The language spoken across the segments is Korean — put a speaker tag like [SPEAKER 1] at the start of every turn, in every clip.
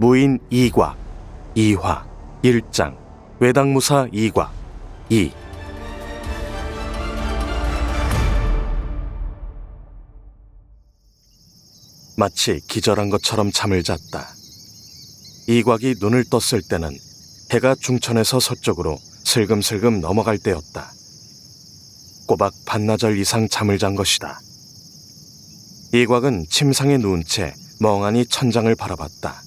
[SPEAKER 1] 무인 2과, 2화, 1장, 외당무사 2과, 2. 마치 기절한 것처럼 잠을 잤다. 이곽이 눈을 떴을 때는 해가 중천에서 서쪽으로 슬금슬금 넘어갈 때였다. 꼬박 반나절 이상 잠을 잔 것이다. 이곽은 침상에 누운 채 멍하니 천장을 바라봤다.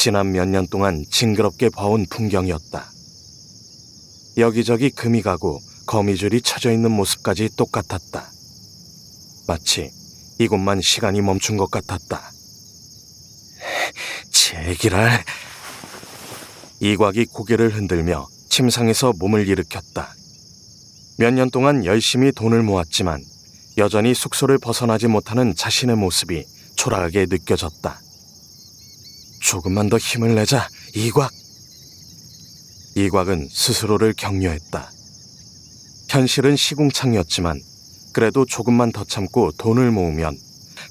[SPEAKER 1] 지난 몇 년 동안 징그럽게 봐온 풍경이었다. 여기저기 금이 가고 거미줄이 쳐져 있는 모습까지 똑같았다. 마치 이곳만 시간이 멈춘 것 같았다. 제기랄. 이곽이 고개를 흔들며 침상에서 몸을 일으켰다. 몇 년 동안 열심히 돈을 모았지만 여전히 숙소를 벗어나지 못하는 자신의 모습이 초라하게 느껴졌다. 조금만 더 힘을 내자, 이곽. 이곽은 스스로를 격려했다. 현실은 시궁창이었지만 그래도 조금만 더 참고 돈을 모으면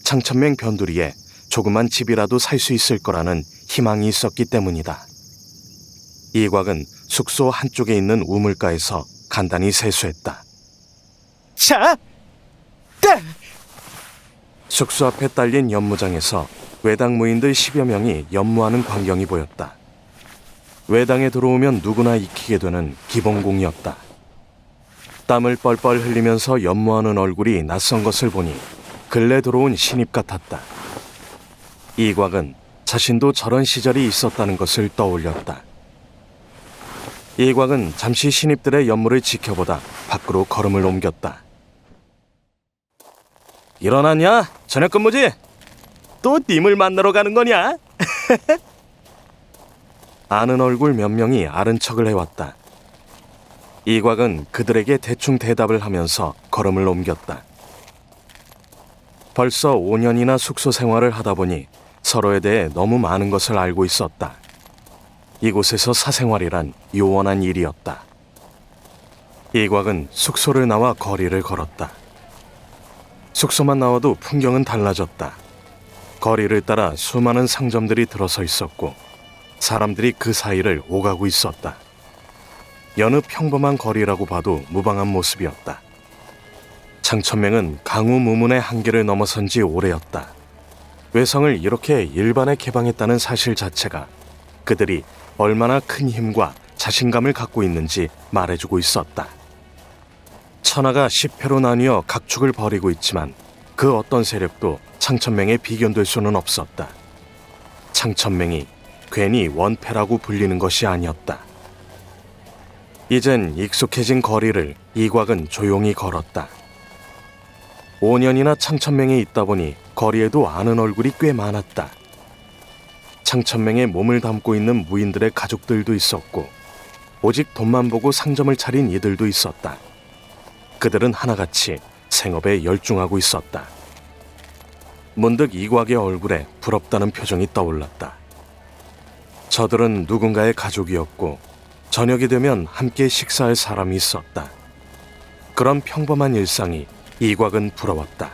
[SPEAKER 1] 창천맹 변두리에 조그만 집이라도 살 수 있을 거라는 희망이 있었기 때문이다. 이곽은 숙소 한쪽에 있는 우물가에서 간단히 세수했다. 자! 따! 숙소 앞에 딸린 연무장에서 외당 무인들 10여 명이 연무하는 광경이 보였다. 외당에 들어오면 누구나 익히게 되는 기본공이었다. 땀을 뻘뻘 흘리면서 연무하는 얼굴이 낯선 것을 보니 근래 들어온 신입 같았다. 이곽은 자신도 저런 시절이 있었다는 것을 떠올렸다. 이곽은 잠시 신입들의 연무를 지켜보다 밖으로 걸음을 옮겼다. 일어났냐? 저녁 근무지? 또 님을 만나러 가는 거냐? 아는 얼굴 몇 명이 아는 척을 해왔다. 이곽은 그들에게 대충 대답을 하면서 걸음을 옮겼다. 벌써 5년이나 숙소 생활을 하다 보니 서로에 대해 너무 많은 것을 알고 있었다. 이곳에서 사생활이란 요원한 일이었다. 이곽은 숙소를 나와 거리를 걸었다. 숙소만 나와도 풍경은 달라졌다. 거리를 따라 수많은 상점들이 들어서 있었고 사람들이 그 사이를 오가고 있었다. 여느 평범한 거리라고 봐도 무방한 모습이었다. 창천맹은 강우무문의 한계를 넘어선 지 오래였다. 외성을 이렇게 일반에 개방했다는 사실 자체가 그들이 얼마나 큰 힘과 자신감을 갖고 있는지 말해주고 있었다. 천하가 10회로 나뉘어 각축을 벌이고 있지만 그 어떤 세력도 창천맹에 비견될 수는 없었다. 창천맹이 괜히 원패라고 불리는 것이 아니었다. 이젠 익숙해진 거리를 이곽은 조용히 걸었다. 5년이나 창천맹에 있다 보니 거리에도 아는 얼굴이 꽤 많았다. 창천맹에 몸을 담고 있는 무인들의 가족들도 있었고 오직 돈만 보고 상점을 차린 이들도 있었다. 그들은 하나같이 생업에 열중하고 있었다. 문득 이곽의 얼굴에 부럽다는 표정이 떠올랐다. 저들은 누군가의 가족이었고 저녁이 되면 함께 식사할 사람이 있었다. 그런 평범한 일상이 이곽은 부러웠다.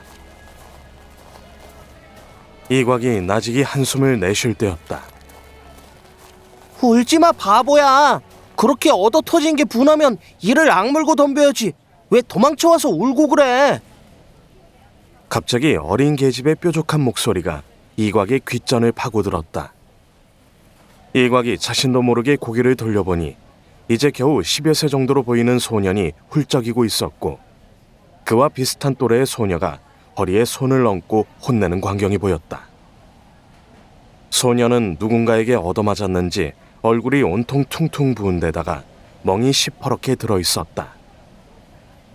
[SPEAKER 1] 이곽이 나직이 한숨을 내쉴 때였다.
[SPEAKER 2] 울지마 바보야. 그렇게 얻어 터진 게 분하면 이를 악물고 덤벼야지. 왜 도망쳐와서 울고 그래?
[SPEAKER 1] 갑자기 어린 계집의 뾰족한 목소리가 이곽의 귓전을 파고들었다. 이곽이 자신도 모르게 고개를 돌려보니 이제 겨우 10여 세 정도로 보이는 소년이 훌쩍이고 있었고 그와 비슷한 또래의 소녀가 허리에 손을 얹고 혼내는 광경이 보였다. 소녀는 누군가에게 얻어맞았는지 얼굴이 온통 퉁퉁 부은 데다가 멍이 시퍼렇게 들어있었다.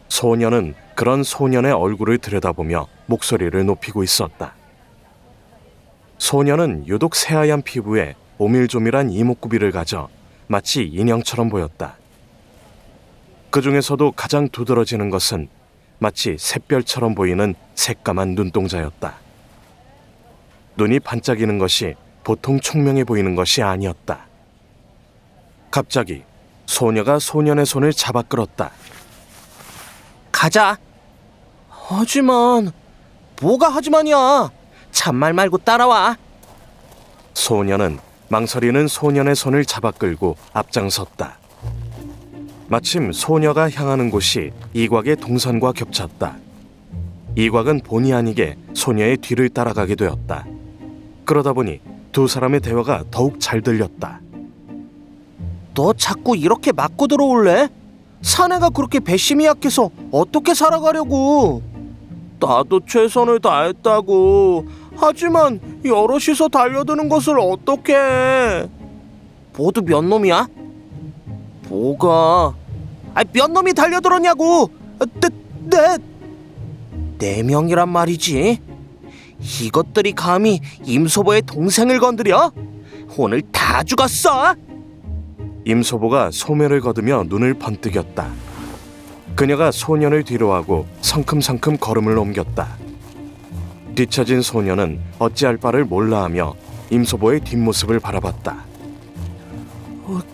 [SPEAKER 1] 소녀는 그런 소년의 얼굴을 들여다보며 목소리를 높이고 있었다. 소녀는 유독 새하얀 피부에 오밀조밀한 이목구비를 가져 마치 인형처럼 보였다. 그 중에서도 가장 두드러지는 것은 마치 샛별처럼 보이는 새까만 눈동자였다. 눈이 반짝이는 것이 보통 총명해 보이는 것이 아니었다. 갑자기 소녀가 소년의 손을 잡아 끌었다.
[SPEAKER 2] 가자. 하지만 뭐가 하지만이야. 참말 말고 따라와.
[SPEAKER 1] 소녀는 망설이는 소년의 손을 잡아 끌고 앞장섰다. 마침 소녀가 향하는 곳이 이곽의 동선과 겹쳤다. 이곽은 본의 아니게 소녀의 뒤를 따라가게 되었다. 그러다 보니 두 사람의 대화가 더욱 잘 들렸다.
[SPEAKER 2] 너 자꾸 이렇게 맞고 들어올래? 사내가 그렇게 배심이 약해서 어떻게 살아가려고? 나도 최선을 다했다고. 하지만 여럿이서 달려드는 것을 어떡해? 모두 몇 놈이야? 뭐가? 몇 놈이 달려들었냐고? 네 명이란 말이지. 이것들이 감히 임소보의 동생을 건드려? 오늘 다 죽었어.
[SPEAKER 1] 임소보가 소매를 걷으며 눈을 번뜩였다. 그녀가 소년을 뒤로하고 성큼성큼 걸음을 옮겼다. 뒤처진 소년은 어찌할 바를 몰라하며 임소보의 뒷모습을 바라봤다.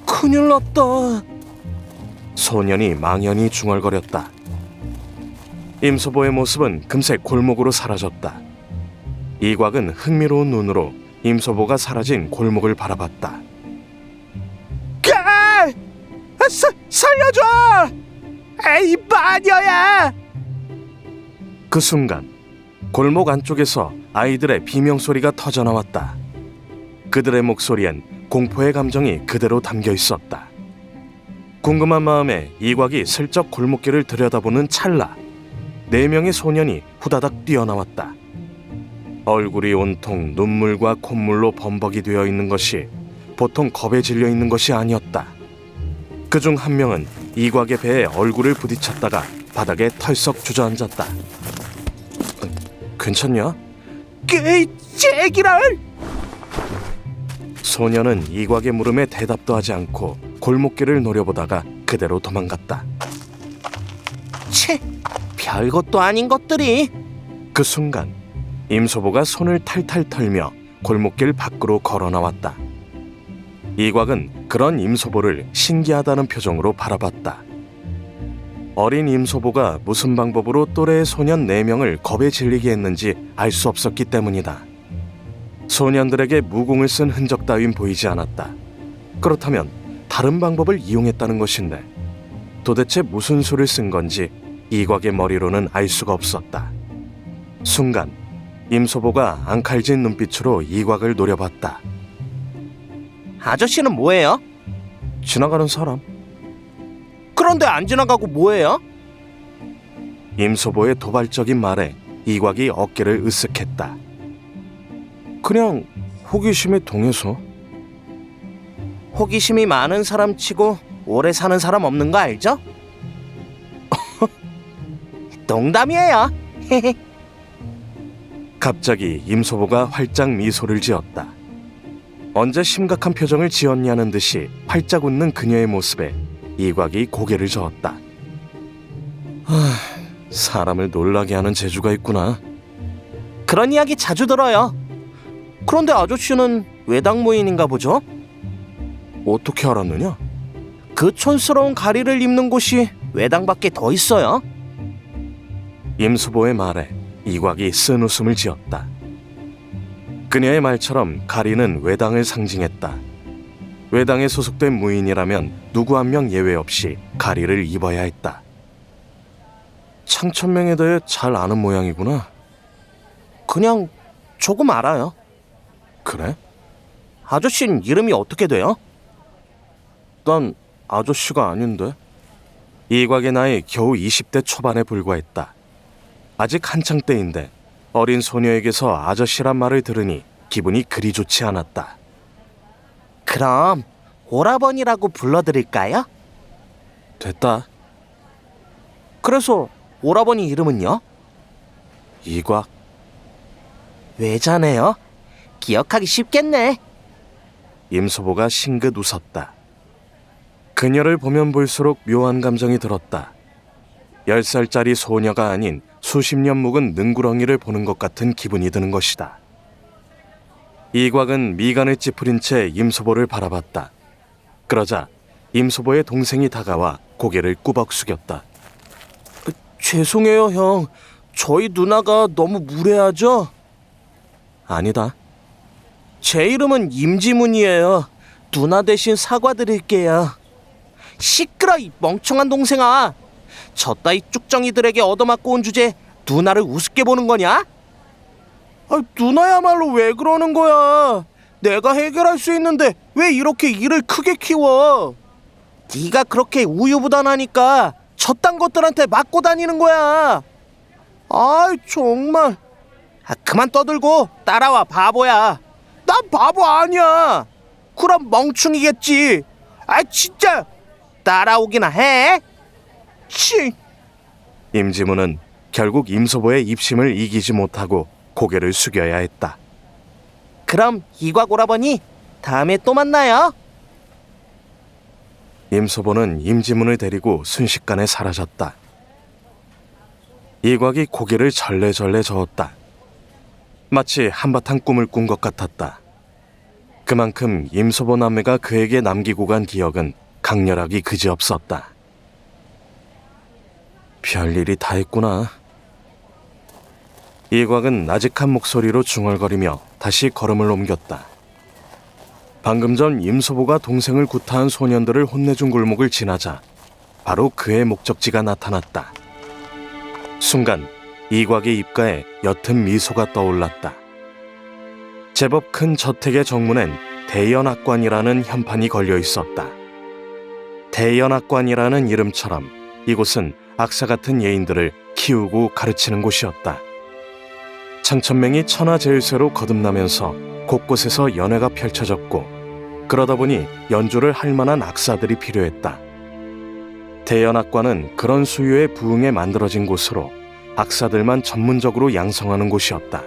[SPEAKER 2] 큰일 났다.
[SPEAKER 1] 소년이 망연히 중얼거렸다. 임소보의 모습은 금세 골목으로 사라졌다. 이곽은 흥미로운 눈으로 임소보가 사라진 골목을 바라봤다.
[SPEAKER 2] 살려줘! 에이 마녀야!
[SPEAKER 1] 그 순간 골목 안쪽에서 아이들의 비명소리가 터져나왔다. 그들의 목소리엔 공포의 감정이 그대로 담겨 있었다. 궁금한 마음에 이곽이 슬쩍 골목길을 들여다보는 찰나 4명의 소년이 후다닥 뛰어나왔다. 얼굴이 온통 눈물과 콧물로 범벅이 되어 있는 것이 보통 겁에 질려 있는 것이 아니었다. 그중 한 명은 이곽의 배에 얼굴을 부딪혔다가 바닥에 털썩 주저앉았다. 괜찮냐?
[SPEAKER 2] 제기랄!
[SPEAKER 1] 소녀는 이곽의 물음에 대답도 하지 않고 골목길을 노려보다가 그대로 도망갔다.
[SPEAKER 2] 채, 별것도 아닌 것들이.
[SPEAKER 1] 그 순간 임소보가 손을 탈탈 털며 골목길 밖으로 걸어 나왔다. 이곽은 그런 임소보를 신기하다는 표정으로 바라봤다. 어린 임소보가 무슨 방법으로 또래의 소년 4명을 겁에 질리게 했는지 알 수 없었기 때문이다. 소년들에게 무공을 쓴 흔적 따윈 보이지 않았다. 그렇다면 다른 방법을 이용했다는 것인데 도대체 무슨 수를 쓴 건지 이곽의 머리로는 알 수가 없었다. 순간 임소보가 앙칼진 눈빛으로 이곽을 노려봤다.
[SPEAKER 2] 아저씨는 뭐예요?
[SPEAKER 1] 지나가는 사람.
[SPEAKER 2] 그런데 안 지나가고 뭐예요?
[SPEAKER 1] 임소보의 도발적인 말에 이곽이 어깨를 으쓱했다. 그냥 호기심에 동해서.
[SPEAKER 2] 호기심이 많은 사람 치고 오래 사는 사람 없는 거 알죠? 농담이에요.
[SPEAKER 1] 갑자기 임소보가 활짝 미소를 지었다. 언제 심각한 표정을 지었냐는 듯이 활짝 웃는 그녀의 모습에 이곽이 고개를 저었다. 사람을 놀라게 하는 재주가 있구나.
[SPEAKER 2] 그런 이야기 자주 들어요. 그런데 아저씨는 외당무인인가 보죠?
[SPEAKER 1] 어떻게 알았느냐?
[SPEAKER 2] 그 촌스러운 가리를 입는 곳이 외당밖에 더 있어요.
[SPEAKER 1] 임소보의 말에 이곽이 쓴 웃음을 지었다. 그녀의 말처럼 가리는 외당을 상징했다. 외당에 소속된 무인이라면 누구 한 명 예외 없이 가리를 입어야 했다. 창천명에 대해 잘 아는 모양이구나.
[SPEAKER 2] 그냥 조금 알아요.
[SPEAKER 1] 그래?
[SPEAKER 2] 아저씨는 이름이 어떻게 돼요?
[SPEAKER 1] 난 아저씨가 아닌데. 이곽의 나이 겨우 20대 초반에 불과했다. 아직 한창 때인데 어린 소녀에게서 아저씨란 말을 들으니 기분이 그리 좋지 않았다.
[SPEAKER 2] 그럼 오라버니라고 불러드릴까요?
[SPEAKER 1] 됐다.
[SPEAKER 2] 그래서 오라버니 이름은요?
[SPEAKER 1] 이곽.
[SPEAKER 2] 외자네요. 기억하기 쉽겠네.
[SPEAKER 1] 임소보가 싱긋 웃었다. 그녀를 보면 볼수록 묘한 감정이 들었다. 10살짜리 소녀가 아닌 수십 년 묵은 능구렁이를 보는 것 같은 기분이 드는 것이다. 이곽은 미간을 찌푸린 채 임소보를 바라봤다. 그러자 임소보의 동생이 다가와 고개를 꾸벅 숙였다.
[SPEAKER 2] 죄송해요, 형. 저희 누나가 너무 무례하죠?
[SPEAKER 1] 아니다.
[SPEAKER 2] 제 이름은 임지문이에요. 누나 대신 사과드릴게요. 시끄러, 이 멍청한 동생아. 저 따위 쭉정이들에게 얻어맞고 온 주제에 누나를 우습게 보는 거냐? 누나야말로 왜 그러는 거야? 내가 해결할 수 있는데 왜 이렇게 일을 크게 키워? 네가 그렇게 우유부단하니까 저딴 것들한테 맞고 다니는 거야. 아이 정말. 그만 떠들고 따라와, 바보야. 난 바보 아니야. 그럼 멍충이겠지. 진짜 따라오기나 해. 치.
[SPEAKER 1] 임지문은 결국 임소보의 입심을 이기지 못하고 고개를 숙여야 했다.
[SPEAKER 2] 그럼 이곽 오라버니, 다음에 또 만나요.
[SPEAKER 1] 임소보는 임지문을 데리고 순식간에 사라졌다. 이곽이 고개를 절레절레 저었다. 마치 한바탕 꿈을 꾼 것 같았다. 그만큼 임소보 남매가 그에게 남기고 간 기억은 강렬하기 그지없었다. 별일이 다 했구나. 이곽은 나직한 목소리로 중얼거리며 다시 걸음을 옮겼다. 방금 전 임소보가 동생을 구타한 소년들을 혼내준 골목을 지나자 바로 그의 목적지가 나타났다. 순간 이곽의 입가에 옅은 미소가 떠올랐다. 제법 큰 저택의 정문엔 대연학관이라는 현판이 걸려 있었다. 대연학관이라는 이름처럼 이곳은 악사 같은 예인들을 키우고 가르치는 곳이었다. 창천맹이 천하제일쇠로 거듭나면서 곳곳에서 연회가 펼쳐졌고, 그러다 보니 연주를 할 만한 악사들이 필요했다. 대연학관은 그런 수요에 부응해 만들어진 곳으로 악사들만 전문적으로 양성하는 곳이었다.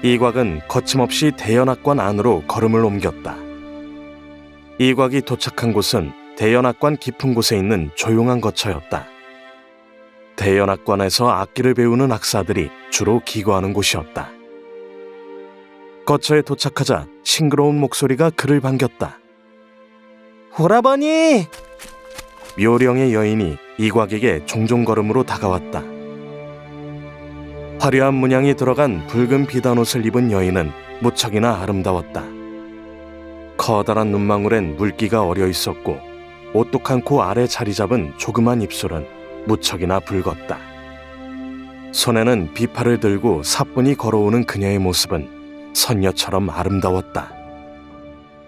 [SPEAKER 1] 이곽은 거침없이 대연학관 안으로 걸음을 옮겼다. 이곽이 도착한 곳은 대연학관 깊은 곳에 있는 조용한 거처였다. 대연학관에서 악기를 배우는 악사들이 주로 기거하는 곳이었다. 거처에 도착하자 싱그러운 목소리가 그를 반겼다.
[SPEAKER 2] 오라버니!
[SPEAKER 1] 묘령의 여인이 이곽에게 종종 걸음으로 다가왔다. 화려한 문양이 들어간 붉은 비단옷을 입은 여인은 무척이나 아름다웠다. 커다란 눈망울엔 물기가 어려 있었고, 오똑한 코 아래 자리 잡은 조그만 입술은 무척이나 붉었다. 손에는 비파를 들고 사뿐히 걸어오는 그녀의 모습은 선녀처럼 아름다웠다.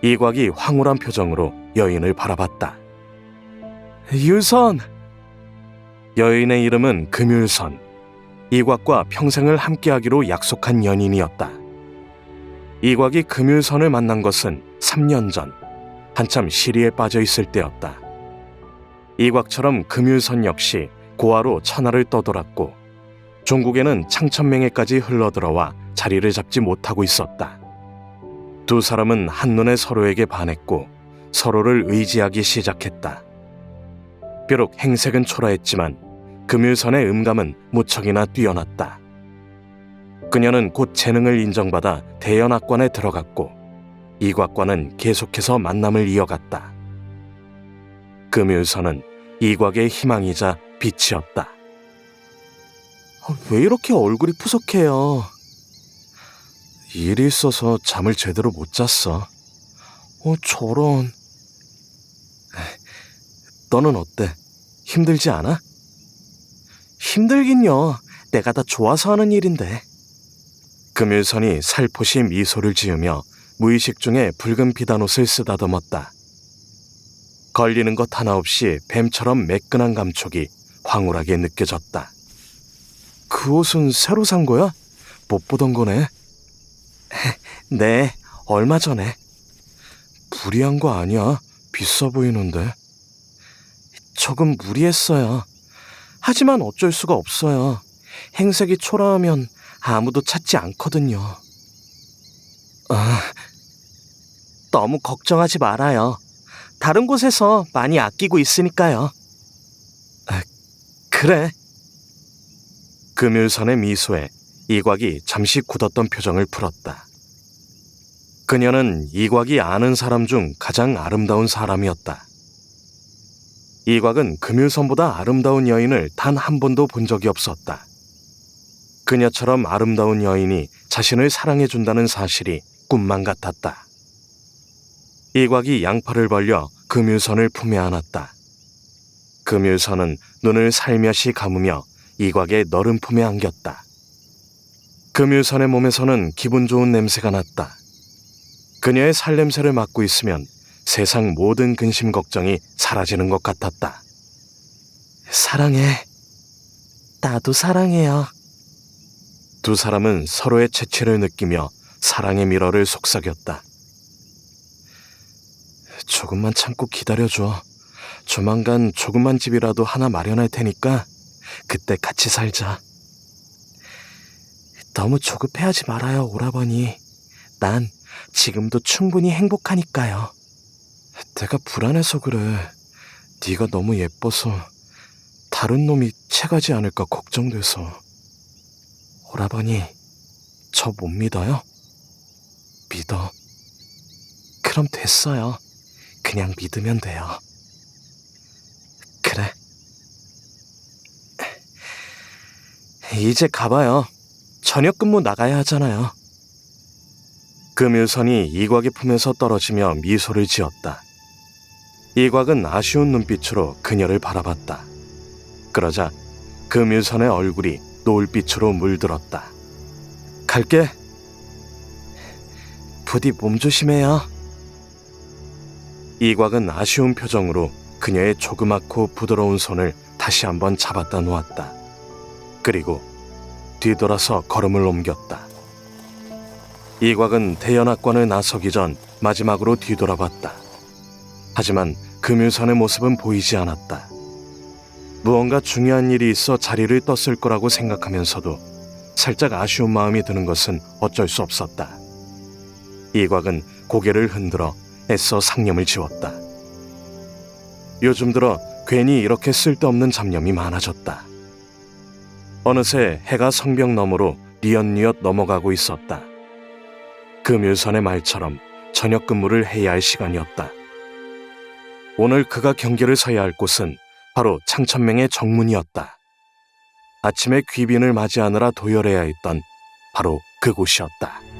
[SPEAKER 1] 이곽이 황홀한 표정으로 여인을 바라봤다.
[SPEAKER 2] 유선!
[SPEAKER 1] 여인의 이름은 금율선. 이곽과 평생을 함께하기로 약속한 연인이었다. 이곽이 금율선을 만난 것은 3년 전, 한참 시리에 빠져 있을 때였다. 이곽처럼 금율선 역시 고아로 천하를 떠돌았고, 종국에는 창천맹에까지 흘러들어와 자리를 잡지 못하고 있었다. 두 사람은 한눈에 서로에게 반했고 서로를 의지하기 시작했다. 비록 행색은 초라했지만 금율선의 음감은 무척이나 뛰어났다. 그녀는 곧 재능을 인정받아 대연학관에 들어갔고, 이곽과는 계속해서 만남을 이어갔다. 금율선은 이곽의 희망이자 빛이었다.
[SPEAKER 2] 왜 이렇게 얼굴이 푸석해요?
[SPEAKER 1] 일이 있어서 잠을 제대로 못 잤어.
[SPEAKER 2] 저런.
[SPEAKER 1] 너는 어때? 힘들지 않아?
[SPEAKER 2] 힘들긴요. 내가 다 좋아서 하는 일인데.
[SPEAKER 1] 금율선이 살포시 미소를 지으며 무의식 중에 붉은 비단옷을 쓰다듬었다. 걸리는 것 하나 없이 뱀처럼 매끈한 감촉이 황홀하게 느껴졌다.
[SPEAKER 2] 그 옷은 새로 산 거야? 못 보던 거네. 네, 얼마 전에.
[SPEAKER 1] 무리한 거 아니야? 비싸 보이는데.
[SPEAKER 2] 조금 무리했어요. 하지만 어쩔 수가 없어요. 행색이 초라하면 아무도 찾지 않거든요. 너무 걱정하지 말아요. 다른 곳에서 많이 아끼고 있으니까요.
[SPEAKER 1] 그래. 금율선의 미소에 이곽이 잠시 굳었던 표정을 풀었다. 그녀는 이곽이 아는 사람 중 가장 아름다운 사람이었다. 이곽은 금율선보다 아름다운 여인을 단 한 번도 본 적이 없었다. 그녀처럼 아름다운 여인이 자신을 사랑해준다는 사실이 꿈만 같았다. 이곽이 양팔을 벌려 금유선을 품에 안았다. 금유선은 눈을 살며시 감으며 이곽의 너른 품에 안겼다. 금유선의 몸에서는 기분 좋은 냄새가 났다. 그녀의 살냄새를 맡고 있으면 세상 모든 근심 걱정이 사라지는 것 같았다.
[SPEAKER 2] 사랑해. 나도 사랑해요.
[SPEAKER 1] 두 사람은 서로의 채취를 느끼며 사랑의 미러를 속삭였다. 조금만 참고 기다려줘. 조만간 조그만 집이라도 하나 마련할 테니까 그때 같이 살자.
[SPEAKER 2] 너무 조급해하지 말아요, 오라버니. 난 지금도 충분히 행복하니까요.
[SPEAKER 1] 내가 불안해서 그래. 네가 너무 예뻐서 다른 놈이 채가지 않을까 걱정돼서.
[SPEAKER 2] 오라버니, 저 못 믿어요?
[SPEAKER 1] 믿어.
[SPEAKER 2] 그럼 됐어요. 그냥 믿으면 돼요.
[SPEAKER 1] 그래.
[SPEAKER 2] 이제 가봐요. 저녁 근무 나가야 하잖아요.
[SPEAKER 1] 금유선이 이곽의 품에서 떨어지며 미소를 지었다. 이곽은 아쉬운 눈빛으로 그녀를 바라봤다. 그러자 금유선의 얼굴이 노을빛으로 물들었다.
[SPEAKER 2] 갈게. 부디 몸 조심해요.
[SPEAKER 1] 이곽은 아쉬운 표정으로 그녀의 조그맣고 부드러운 손을 다시 한번 잡았다 놓았다. 그리고 뒤돌아서 걸음을 옮겼다. 이곽은 대연합관을 나서기 전 마지막으로 뒤돌아봤다. 하지만 금유선의 모습은 보이지 않았다. 무언가 중요한 일이 있어 자리를 떴을 거라고 생각하면서도 살짝 아쉬운 마음이 드는 것은 어쩔 수 없었다. 이곽은 고개를 흔들어 애써 상념을 지웠다. 요즘 들어 괜히 이렇게 쓸데없는 잡념이 많아졌다. 어느새 해가 성벽 너머로 뉘엿뉘엿 넘어가고 있었다. 금유선의 말처럼 저녁 근무를 해야 할 시간이었다. 오늘 그가 경계를 서야 할 곳은 바로 창천맹의 정문이었다. 아침에 귀빈을 맞이하느라 도열해야 했던 바로 그곳이었다.